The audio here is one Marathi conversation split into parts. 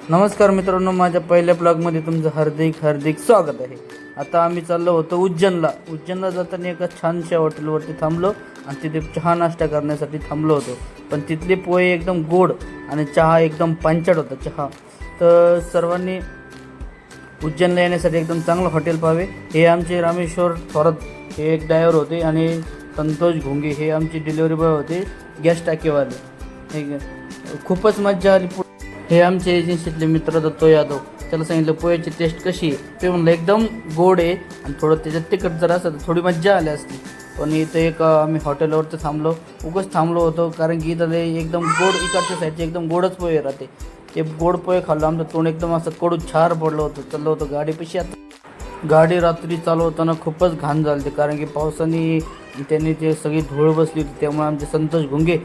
नमस्कार मित्रांनो, माझ्या पहिल्या ब्लॉगमध्ये तुमचं हार्दिक स्वागत आहे। आता आम्ही चाललो होतो उज्जैनला जाताना एका छानशा हॉटेलवरती थांबलो आणि तिथे चहा नाश्ता करण्यासाठी थांबलो होतो। पण तिथले पोहे एकदम गोड आणि चहा एकदम पांचट होता चहा। तर सर्वांनी उज्जैनला येण्यासाठी एकदम चांगलं हॉटेल पाहावे। हे आमचे रामेश्वर थोरात हे एक ड्रायव्हर होते आणि संतोष घोंगे हे आमचे डिलिव्हरी बॉय होते, गॅस टाकीवाले। हे खूपच मजा आली। हे आमचे एजन्सीतले मित्र दत्तो यादव, त्याला सांगितलं पोह्याची टेस्ट कशी आहे, ते म्हणलं एकदम गोड आहे आणि थोडं त्याच्यात तिखट जर असं तर थोडी मज्जा आली असती। पण इथं एक आम्ही हॉटेलवरती थांबलो होतो कारण की इथं एकदम गोड इकडच्या साईडचे एकदम गोडच पोहे राहते। ते गोड पोहे खाल्लं, आमचं तोंड एकदम असं कडू छार पडलं होतं। चाललो होतं गाडीपाशी। आता गाडी रात्री चालवताना खूपच घाण झाली होती कारण की पावसाने त्यांनी ते सगळी धूळ बसली होती। त्यामुळे आमचे संतोष घोंगे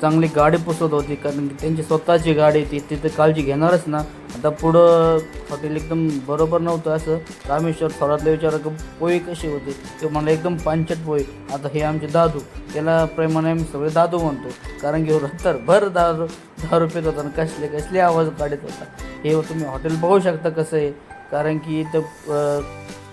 चांगली गाडी पुसत होती कारण की त्यांची स्वतःची गाडी ती तिथे काळजी घेणारच ना। आता पुढं हॉटेल एकदम बरोबर नव्हतं। असं रामेश्वर थोरातला विचारलं की पोहे कसे होते, ते मला एकदम पांचट पोहे। आता हे आमचे दादू, त्याला प्रेमाने आम्ही सगळे दादू म्हणतो कारण की रात्रभर दारू पित होता आणि कसले आवाज काढत होता। हे तुम्ही हॉटेल बघू शकता कसं आहे। कारण की इथं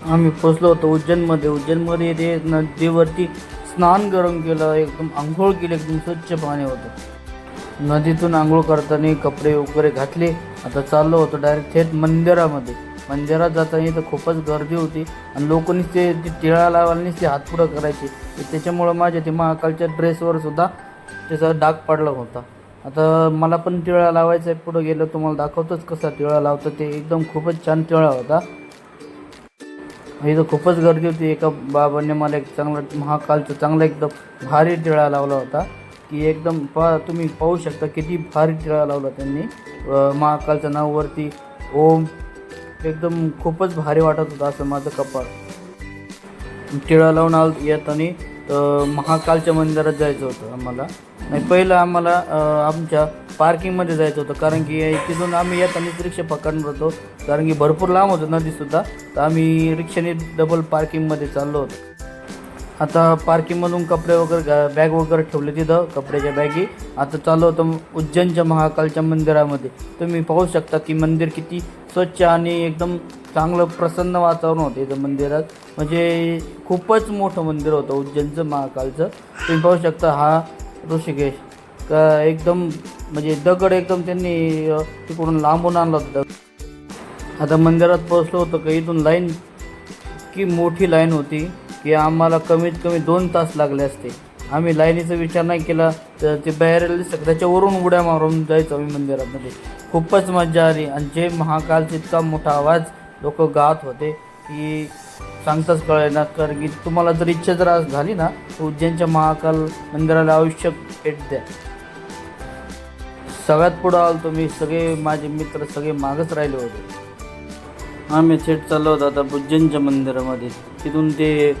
आम्ही पोचलो होतो उज्जैनमध्ये ते नदीवरती स्नान गरम केलं, एकदम आंघोळ केली, एकदम स्वच्छ पाणी होतं। नदीतून आंघोळ करताना कपडे वगैरे घातले। आता चाललो होतो डायरेक्ट थेट मंदिरात जाताना तर खूपच गर्दी होती आणि लोकांनी ते टिळा लावायला ते हात पुढं करायचे। त्याच्यामुळं माझ्या ते महाकालच्या ड्रेसवर सुद्धा त्याचा डाग पडला होता। आता मला पण टिळा लावायचा आहे, पुढं गेलं तुम्हाला दाखवतोच कसा टिळा लावतं ते। एकदम खूपच छान टिळा होता। इथं खूपच गर्दी होती। एका बाबांनी मला एक महाकालचा चांगला एकदम भारी टिळा लावला होता की एकदम तुम्ही पाहू शकता किती भारी टिळा लावला त्यांनी महाकालच्या नावावरती ओम। एकदम खूपच भारी वाटत होतं असं माझं कपाळ। टिळा लावून येताना महाकालच्या मंदिरात जायचं होतं आम्हाला। नाही, पहिलं आम्हाला आमच्या पार्किंगमध्ये जायचं होतं कारण की तिथून आम्ही येतानाच रिक्षा पकडणार होतो कारण की भरपूर लांब होतं नदीसुद्धा। तर आम्ही रिक्षाने डबल पार्किंगमध्ये चाललो होतो। आता पार्किंगमधून कपडे वगैरे बॅग वगैरे ठेवले तिथं, कपड्याच्या बॅगी। आता चाललो होतो उज्जैनच्या महाकालच्या मंदिरामध्ये। तुम्ही पाहू शकता की मंदिर किती स्वच्छ आणि एकदम चांगलं प्रसन्न वातावरण होतं इथं मंदिरात। म्हणजे खूपच मोठं मंदिर होतं उज्जैनचं महाकालचं। तुम्ही पाहू शकता हा ऋषिकेश का एकदम म्हणजे दगड एकदम त्यांनी तिकडून लांबून आणला होता। आता मंदिरात पोहोचलो होतो का इथून लाईन की मोठी लाईन होती की आम्हाला कमीत कमी 2 तास लागले असते। आम्ही लाईनीचा विचार नाही केला तर ते बाहेर त्याच्यावरून उड्या मारून जायचो आम्ही मंदिरामध्ये। खूपच मजा आली आणि जे महाकालचा इतका मोठा आवाज लोक गात होते की सांगताच कळेना। कारण की तुम्हाला जर इच्छा जर झाली ना तर उज्जैनच्या महाकाल मंदिराला आयुष्य भेट द्या। सगळ्यात पुढं आलो मी, सगळे माझे मित्र सगळे मागच राहिले होते। आम्ही थेट चाललो होतो आता उज्जैनच्या मंदिरामध्ये। तिथून ते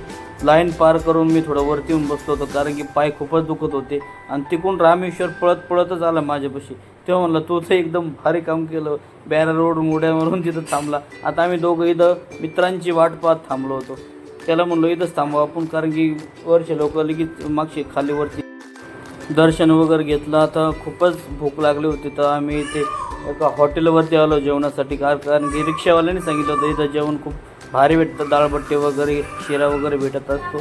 लाईन पार करून मी थोडं वरती येऊन बसलो होतो कारण की पाय खूपच दुखत होते आणि तिकडून रामेश्वर पळतच आला माझ्यापाशी। तेव्हा म्हणलं तू तर एकदम भारी काम केलं, बॅररवरून उड्या मारून तिथं थांबला। आता आम्ही दोघं इथं मित्रांची वाट पाहत थांबलो होतो। त्याला म्हणलो इथंच थांबू आपण कारण की वरचे लोक लगेच मागचे खाली वरती दर्शन वगैरे घेतलं। आता खूपच भूक लागली होती तर आम्ही ते एका हॉटेलवरती आलो जेवणासाठी कारण की रिक्षावाल्याने सांगितलं होतं इथं जेवण खूप भारी भेटतं, डाळबट्टी वगैरे शिरा वगैरे भेटत असतो।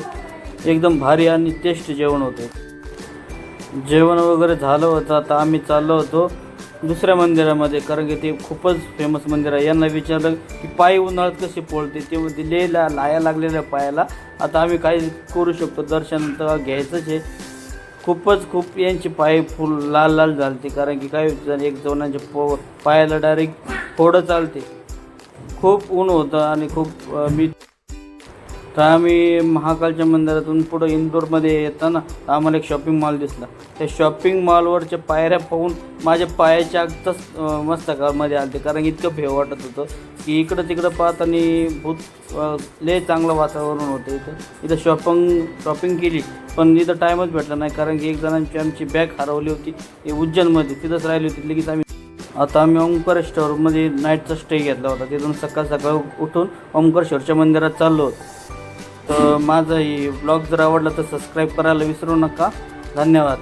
एकदम भारी आणि टेस्ट जेवण होतं। जेवण वगैरे झालं होतं। आता आम्ही चाललो होतो दुसऱ्या मंदिरामध्ये कारण की ते खूपच फेमस मंदिर आहे। यांना विचारलं की पाय उन्हाळ्यात कसे पोळते, ते म्हणते लाया लागलेल्या पायाला। आता आम्ही काय करू शकतो, दर्शन तर घ्यायचंच आहे। खूप यांचे पाय फुल लाल झालते कारण की काय एक जणांच्या पायाला डायरेक्ट फोडं चालते। खूप ऊन होतं आणि तर आम्ही महाकालच्या मंदिरातून पुढं इंदोरमध्ये येताना आम्हाला एक शॉपिंग मॉल दिसला। त्या शॉपिंग मॉलवरच्या पायऱ्या पाहून माझ्या पायाच्या अगदच मस्तकामध्ये आलते कारण की इतकं भेव वाटत होतं की इकडं तिकडं पाहत आणि लय चांगलं वातावरण होतं इथं शॉपिंग केली। पण इथं टाईमच भेटला नाही कारण की एक जणांची आमची बॅग हरवली होती उज्जैनमध्ये, तिथंच राहिली होती। लगेच आता आम्ही ओंकारेश्वरमध्ये नाईटचा स्टे घेतला होता। तिथून सकाळ उठून ओंकारेश्वरच्या मंदिरात चाललो होतो। तर माझा ही ब्लॉग जर आवडला तर सबस्क्राईब करायला विसरू नका। धन्यवाद।